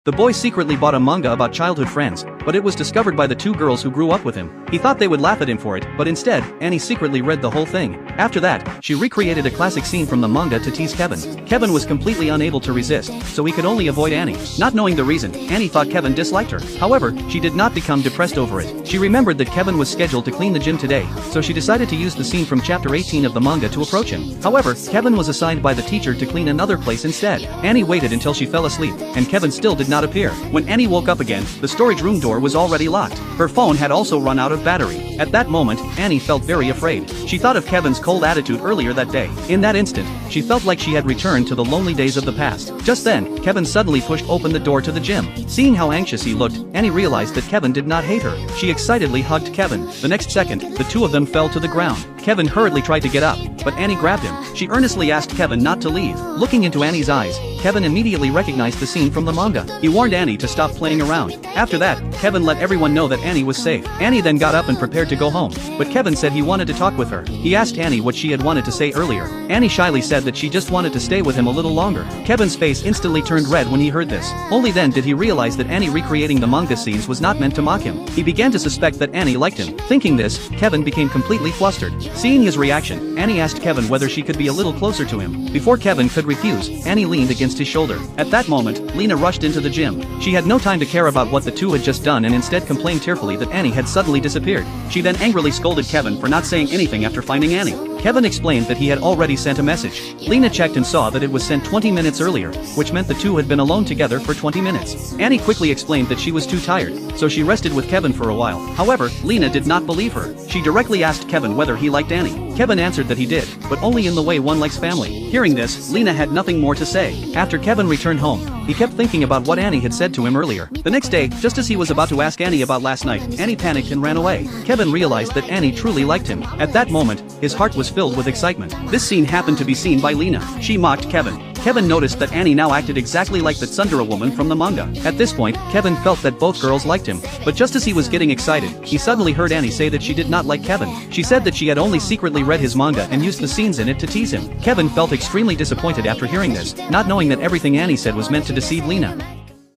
The boy secretly bought a manga about childhood friends, but it was discovered by the two girls who grew up with him. He thought they would laugh at him for it, but instead, Annie secretly read the whole thing. After that, she recreated a classic scene from the manga to tease Kevin. Kevin was completely unable to resist, so he could only avoid Annie. Not knowing the reason, Annie thought Kevin disliked her. However, she did not become depressed over it. She remembered that Kevin was scheduled to clean the gym today, so she decided to use the scene from chapter 18 of the manga to approach him. However, Kevin was assigned by the teacher to clean another place instead. Annie waited until she fell asleep, and Kevin still did not appear. When Annie woke up again, the storage room door was already locked. Her phone had also run out of battery. At that moment, Annie felt very afraid. She thought of Kevin's cold attitude earlier that day. In that instant, she felt like she had returned to the lonely days of the past. Just then, Kevin suddenly pushed open the door to the gym. Seeing how anxious he looked, Annie realized that Kevin did not hate her. She excitedly hugged Kevin. The next second, the two of them fell to the ground. Kevin hurriedly tried to get up, but Annie grabbed him. She earnestly asked Kevin not to leave. Looking into Annie's eyes, Kevin immediately recognized the scene from the manga. He warned Annie to stop playing around. After that, Kevin let everyone know that Annie was safe. Annie then got up and prepared to go home, but Kevin said he wanted to talk with her. He asked Annie what she had wanted to say earlier. Annie shyly said that she just wanted to stay with him a little longer. Kevin's face instantly turned red when he heard this. Only then did he realize that Annie recreating the manga scenes was not meant to mock him. He began to suspect that Annie liked him. Thinking this, Kevin became completely flustered. Seeing his reaction, Annie asked Kevin whether she could be a little closer to him. Before Kevin could refuse, Annie leaned against his shoulder. At that moment, Lena rushed into the gym. She had no time to care about what the two had just done and instead complained tearfully that Annie had suddenly disappeared. She then angrily scolded Kevin for not saying anything after finding Annie. Kevin explained that he had already sent a message. Lena checked and saw that it was sent 20 minutes earlier, which meant the two had been alone together for 20 minutes. Annie quickly explained that she was too tired, so she rested with Kevin for a while. However, Lena did not believe her. She directly asked Kevin whether he liked Annie. Kevin answered that he did, but only in the way one likes family. Hearing this, Lena had nothing more to say. After Kevin returned home, he kept thinking about what Annie had said to him earlier. The next day, just as he was about to ask Annie about last night, Annie panicked and ran away. Kevin realized that Annie truly liked him. At that moment, his heart was filled with excitement. This scene happened to be seen by Lena. She mocked Kevin. Kevin noticed that Annie now acted exactly like the tsundere woman from the manga. At this point, Kevin felt that both girls liked him. But just as he was getting excited, he suddenly heard Annie say that she did not like Kevin. She said that she had only secretly read his manga and used the scenes in it to tease him. Kevin felt extremely disappointed after hearing this, not knowing that everything Annie said was meant to deceive Lena.